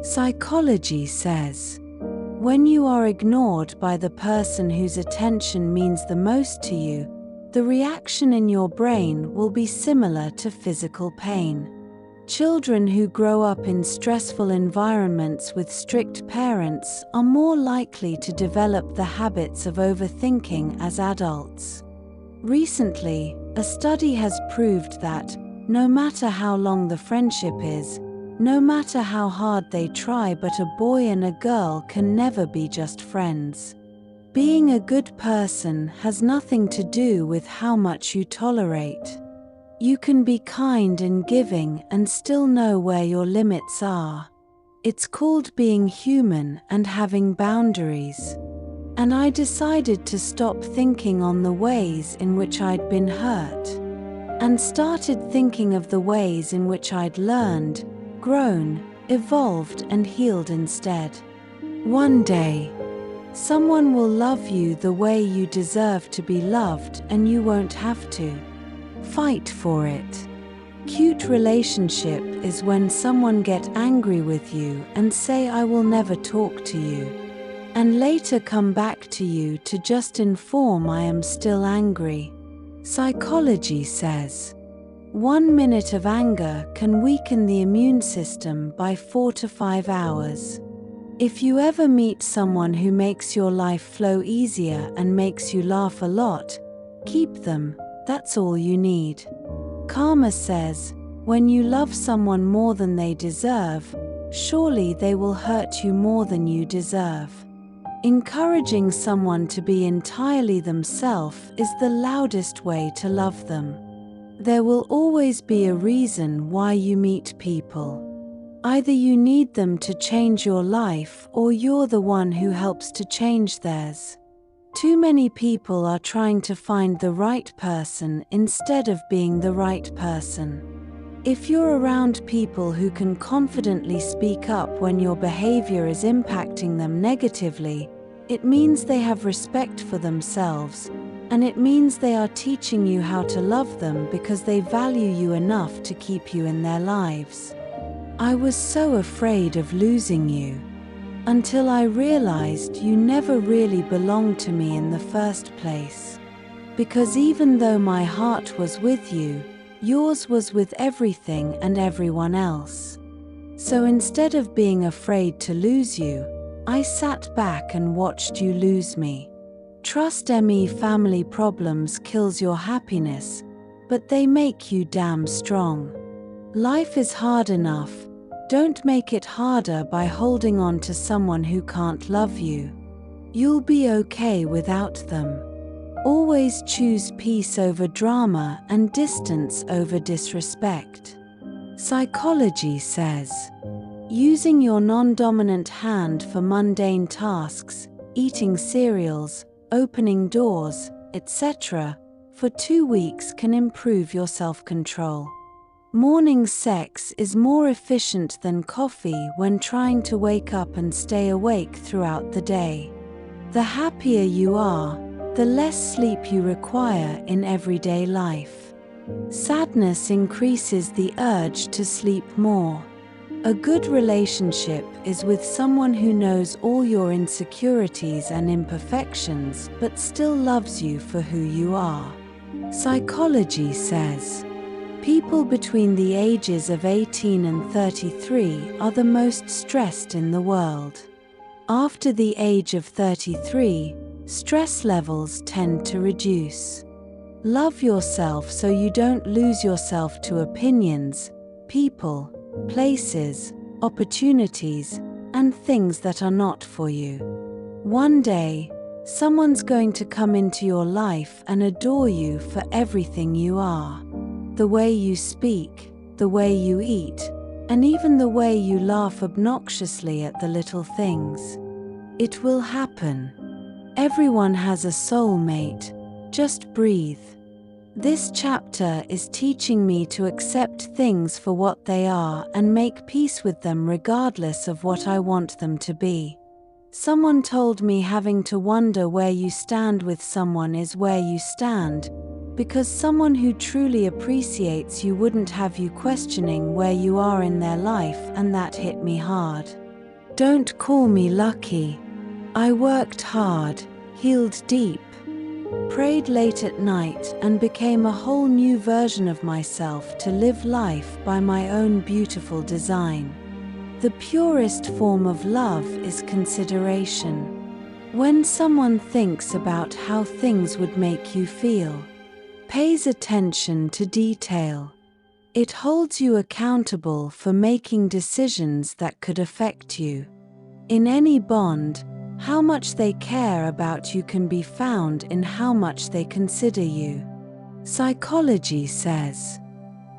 Psychology says, when you are ignored by the person whose attention means the most to you, the reaction in your brain will be similar to physical pain. Children who grow up in stressful environments with strict parents are more likely to develop the habits of overthinking as adults. Recently, a study has proved that, no matter how long the friendship is, no matter how hard they try, but a boy and a girl can never be just friends. Being a good person has nothing to do with how much you tolerate. You can be kind and giving and still know where your limits are. It's called being human and having boundaries. And I decided to stop thinking on the ways in which I'd been hurt, and started thinking of the ways in which I'd learned, grown, evolved and healed instead. One day, someone will love you the way you deserve to be loved, and you won't have to fight for it. Cute relationship is when someone get angry with you and say I will never talk to you, and later come back to you to just inform I am still angry. Psychology says, 1 minute of anger can weaken the immune system by 4 to 5 hours. If you ever meet someone who makes your life flow easier and makes you laugh a lot, keep them, that's all you need. Karma says, when you love someone more than they deserve, surely they will hurt you more than you deserve. Encouraging someone to be entirely themselves is the loudest way to love them. There will always be a reason why you meet people. Either you need them to change your life, or you're the one who helps to change theirs. Too many people are trying to find the right person instead of being the right person. If you're around people who can confidently speak up when your behavior is impacting them negatively, it means they have respect for themselves, and it means they are teaching you how to love them because they value you enough to keep you in their lives. I was so afraid of losing you, until I realized you never really belonged to me in the first place. Because even though my heart was with you, yours was with everything and everyone else. So instead of being afraid to lose you, I sat back and watched you lose me. Trust me, family problems kills your happiness, but they make you damn strong. Life is hard enough. Don't make it harder by holding on to someone who can't love you. You'll be okay without them. Always choose peace over drama and distance over disrespect. Psychology says, using your non-dominant hand for mundane tasks, eating cereals, opening doors, etc., for 2 weeks can improve your self-control. Morning sex is more efficient than coffee when trying to wake up and stay awake throughout the day. The happier you are, the less sleep you require in everyday life. Sadness increases the urge to sleep more. A good relationship is with someone who knows all your insecurities and imperfections but still loves you for who you are. Psychology says, people between the ages of 18 and 33 are the most stressed in the world. After the age of 33, stress levels tend to reduce. Love yourself so you don't lose yourself to opinions, people, places, opportunities, and things that are not for you. One day, someone's going to come into your life and adore you for everything you are. The way you speak, the way you eat, and even the way you laugh obnoxiously at the little things. It will happen. Everyone has a soulmate. Just breathe. This chapter is teaching me to accept things for what they are and make peace with them regardless of what I want them to be. Someone told me having to wonder where you stand with someone is where you stand, because someone who truly appreciates you wouldn't have you questioning where you are in their life, and that hit me hard. Don't call me lucky. I worked hard, healed deep, prayed late at night, and became a whole new version of myself to live life by my own beautiful design. The purest form of love is consideration. When someone thinks about how things would make you feel, pays attention to detail, it holds you accountable for making decisions that could affect you. In any bond, how much they care about you can be found in how much they consider you. Psychology says,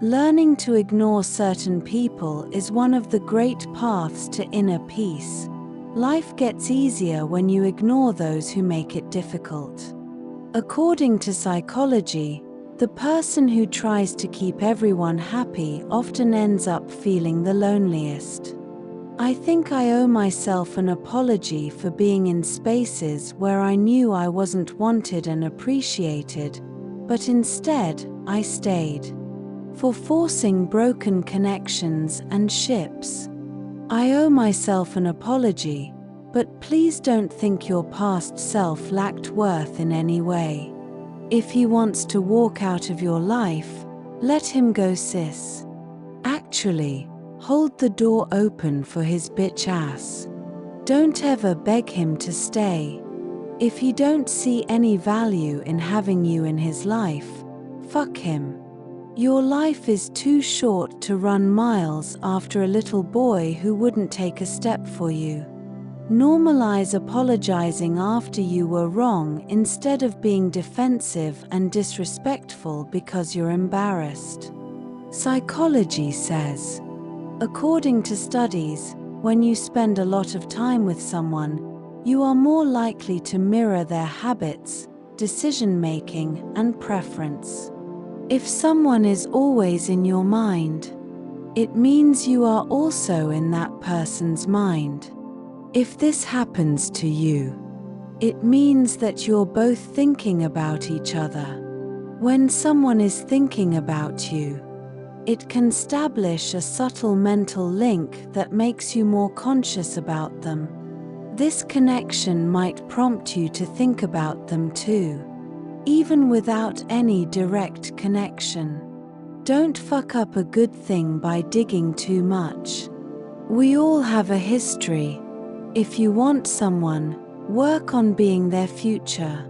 learning to ignore certain people is one of the great paths to inner peace. Life gets easier when you ignore those who make it difficult. According to psychology, the person who tries to keep everyone happy often ends up feeling the loneliest. I think I owe myself an apology for being in spaces where I knew I wasn't wanted and appreciated, but instead, I stayed. For forcing broken connections and ships. I owe myself an apology, but please don't think your past self lacked worth in any way. If he wants to walk out of your life, let him go, sis. Actually, hold the door open for his bitch ass. Don't ever beg him to stay. If he don't see any value in having you in his life, fuck him. Your life is too short to run miles after a little boy who wouldn't take a step for you. Normalize apologizing after you were wrong instead of being defensive and disrespectful because you're embarrassed. Psychology says, according to studies, when you spend a lot of time with someone, you are more likely to mirror their habits, decision-making, and preference. If someone is always in your mind, it means you are also in that person's mind. If this happens to you, it means that you're both thinking about each other. When someone is thinking about you, it can establish a subtle mental link that makes you more conscious about them. This connection might prompt you to think about them too, even without any direct connection. Don't fuck up a good thing by digging too much. We all have a history. If you want someone, work on being their future.